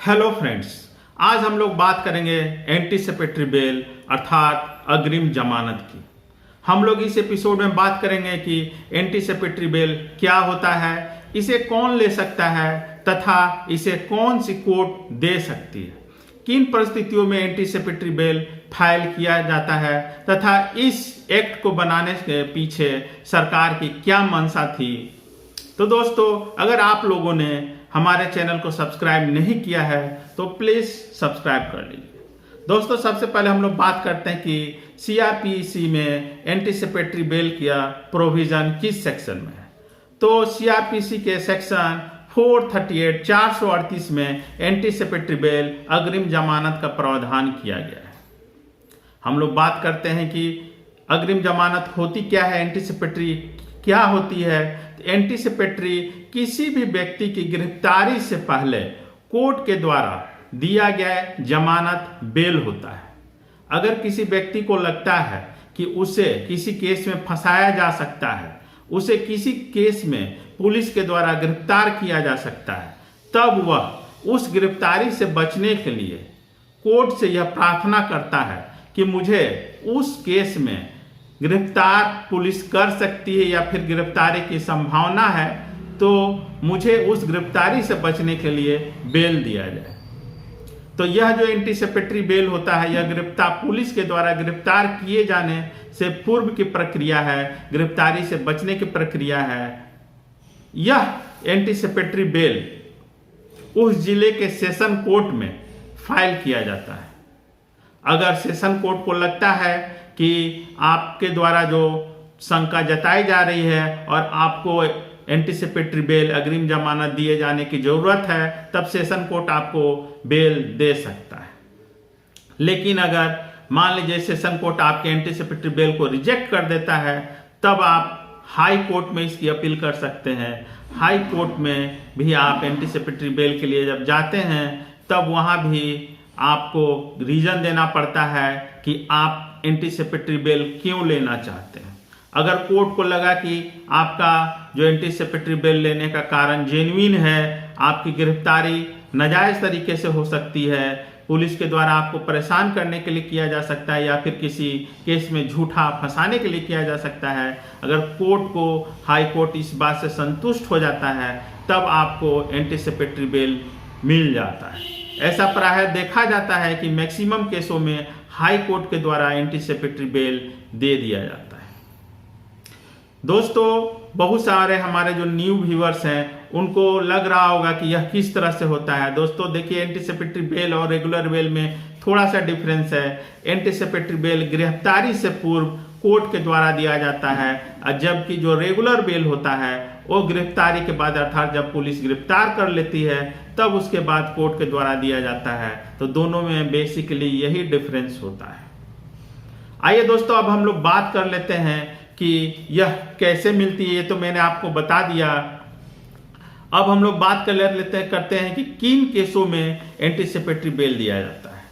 Hello friends, आज हम लोग बात करेंगे एंटीसिपेटरी बेल अर्थात अग्रिम जमानत की। हम लोग इस एपिसोड में बात करेंगे कि एंटीसिपेटरी बेल क्या होता है, इसे कौन ले सकता है तथा इसे कौन सी कोर्ट दे सकती है, किन परिस्थितियों में एंटीसिपेटरी बेल फाइल किया जाता है तथा इस एक्ट को बनाने के पीछे सरकार की क्या मंशा थी। तो दोस्तों, अगर आप लोगों ने हमारे चैनल को सब्सक्राइब नहीं किया है तो प्लीज सब्सक्राइब कर लीजिए। दोस्तों, सबसे पहले हम लोग बात करते हैं कि सीआरपीसी में एंटीसिपेटरी बेल का प्रोविजन किस सेक्शन में है। तो सीआरपीसी के सेक्शन 438 में एंटीसिपेटरी बेल अग्रिम जमानत का प्रावधान किया गया है। हम लोग बात करते हैं कि अग्रिम जमानत होती क्या है, एंटीसिपेटरी क्या होती है। एंटीसिपेटरी किसी भी व्यक्ति की गिरफ्तारी से पहले कोर्ट के द्वारा दिया गया जमानत बेल होता है। अगर किसी व्यक्ति को लगता है कि उसे किसी केस में फंसाया जा सकता है, उसे किसी केस में पुलिस के द्वारा गिरफ्तार किया जा सकता है, तब वह उस गिरफ्तारी से बचने के लिए कोर्ट से यह प्रार्थना करता है कि मुझे उस केस में गिरफ्तार पुलिस कर सकती है या फिर गिरफ्तारी की संभावना है, तो मुझे उस गिरफ्तारी से बचने के लिए बेल दिया जाए। तो यह जो एंटीसिपेटरी बेल होता है, यह पुलिस के द्वारा गिरफ्तार किए जाने से पूर्व की प्रक्रिया है, गिरफ्तारी से बचने की प्रक्रिया है। यह एंटीसिपेटरी बेल उस जिले के सेशन कोर्ट में फाइल किया जाता है। अगर सेशन कोर्ट को लगता है कि आपके द्वारा जो शंका जताई जा रही है और आपको एंटीसिपेटरी बेल अग्रिम जमानत दिए जाने की जरूरत है, तब सेशन कोर्ट आपको बेल दे सकता है। लेकिन अगर मान लीजिए सेशन कोर्ट आपके एंटीसिपेटरी बेल को रिजेक्ट कर देता है, तब आप हाई कोर्ट में इसकी अपील कर सकते हैं। हाई कोर्ट में भी आप एंटीसिपेटरी बेल के लिए जब जाते हैं, तब वहां भी आपको रीजन देना पड़ता है कि आप एंटीसिपेटरी बेल क्यों लेना चाहते हैं। अगर कोर्ट को लगा कि आपका जो एंटीसिपेटरी बेल लेने का कारण जेन्युइन है, आपकी गिरफ्तारी नाजायज तरीके से हो सकती है, पुलिस के द्वारा आपको परेशान करने के लिए किया जा सकता है या फिर किसी केस में झूठा फंसाने के लिए किया जा सकता है, अगर कोर्ट को हाई कोर्ट इस बात से संतुष्ट हो जाता है, तब आपको एंटीसिपेटरी बेल मिल जाता है। ऐसा प्रायः देखा जाता है कि मैक्सिमम केसों में हाई कोर्ट के द्वारा एंटीसिपेटरी बेल दे दिया जाता है। दोस्तों, बहुत सारे हमारे जो न्यू व्यूअर्स हैं उनको लग रहा होगा कि यह किस तरह से होता है। दोस्तों देखिए, एंटीसिपेटरी बेल और रेगुलर बेल में थोड़ा सा डिफरेंस है। एंटीसिपेटरी बेल गिरफ्तारी से पूर्व कोर्ट के द्वारा दिया जाता है, और जबकि जो रेगुलर बेल होता है वो गिरफ्तारी के बाद, अर्थात जब पुलिस गिरफ्तार कर लेती है तब उसके बाद कोर्ट के द्वारा दिया जाता है। तो दोनों में बेसिकली यही डिफरेंस होता है। आइए दोस्तों, अब हम लोग बात कर लेते हैं कि यह कैसे मिलती है। ये तो मैंने आपको बता दिया। अब हम लोग बात करते हैं कि किन केसों में एंटीसिपेटरी बेल दिया जाता है।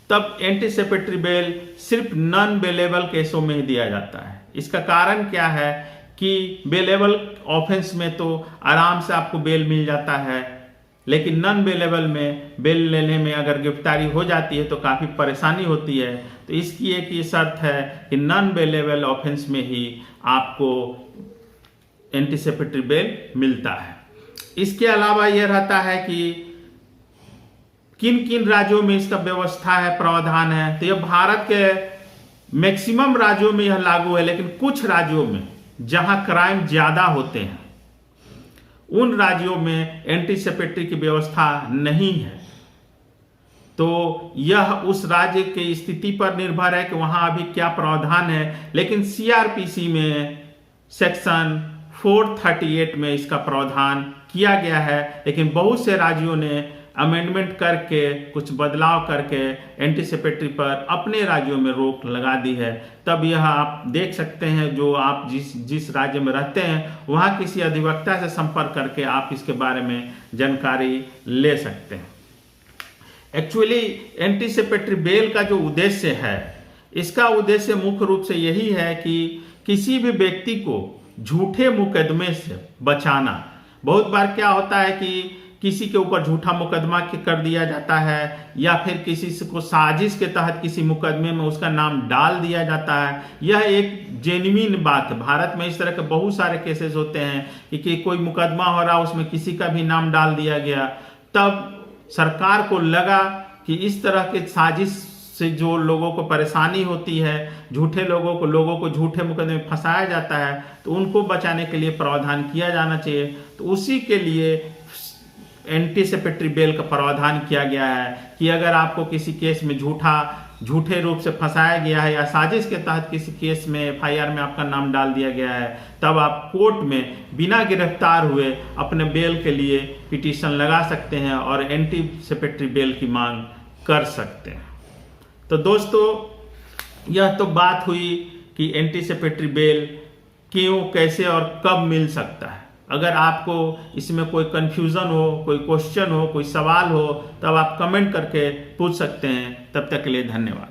तब एंटीसिपेटरी बेल सिर्फ नॉन बेलेबल केसों में ही दिया जाता है। इसका कारण क्या है कि बेलेबल ऑफेंस में तो आराम से आपको बेल मिल जाता है, लेकिन नॉन बेलेबल में बेल लेने में अगर गिरफ्तारी हो जाती है तो काफ़ी परेशानी होती है। तो इसकी एक ये शर्त है कि नॉन बेलेबल ऑफेंस में ही आपको एंटीसिपेटरी बेल मिलता है। इसके अलावा यह रहता है कि किन किन राज्यों में इसका व्यवस्था है, प्रावधान है। तो यह भारत के मैक्सिमम राज्यों में यह लागू है, लेकिन कुछ राज्यों में जहां क्राइम ज्यादा होते हैं उन राज्यों में एंटीसिपेटरी की व्यवस्था नहीं है। तो यह उस राज्य की स्थिति पर निर्भर है कि वहां अभी क्या प्रावधान है। लेकिन सीआरपीसी में सेक्शन 438 में इसका प्रावधान किया गया है, लेकिन बहुत से राज्यों ने अमेंडमेंट करके, कुछ बदलाव करके एंटीसिपेटरी पर अपने राज्यों में रोक लगा दी है। तब यह आप देख सकते हैं, जो आप जिस राज्य में रहते हैं वहाँ किसी अधिवक्ता से संपर्क करके आप इसके बारे में जानकारी ले सकते हैं। एक्चुअली एंटीसिपेटरी बेल का जो उद्देश्य है, इसका उद्देश्य मुख्य रूप से यही है कि किसी भी व्यक्ति को झूठे मुकदमे से बचाना। बहुत बार क्या होता है कि किसी के ऊपर झूठा मुकदमा कर दिया जाता है, या फिर किसी को साजिश के तहत किसी मुकदमे में उसका नाम डाल दिया जाता है, यह एक जेन्युइन बात है। भारत में इस तरह के बहुत सारे केसेस होते हैं कि कोई मुकदमा हो रहा, उसमें किसी का भी नाम डाल दिया गया। तब सरकार को लगा कि इस तरह के साजिश से जो लोगों को परेशानी होती है, लोगों को झूठे मुकदमे में फंसाया जाता है, तो उनको बचाने के लिए प्रावधान किया जाना चाहिए। तो उसी के लिए एंटीसिपेटरी बेल का प्रावधान किया गया है कि अगर आपको किसी केस में झूठे रूप से फंसाया गया है या साजिश के तहत किसी केस में एफआईआर में आपका नाम डाल दिया गया है, तब आप कोर्ट में बिना गिरफ्तार हुए अपने बेल के लिए पिटीशन लगा सकते हैं और एंटीसिपेटरी बेल की मांग कर सकते हैं। तो दोस्तों, यह तो बात हुई कि एंटीसिपेटरी बेल क्यों, कैसे और कब मिल सकता है। अगर आपको इसमें कोई कंफ्यूजन हो, कोई क्वेश्चन हो, कोई सवाल हो, तब आप कमेंट करके पूछ सकते हैं। तब तक के लिए धन्यवाद।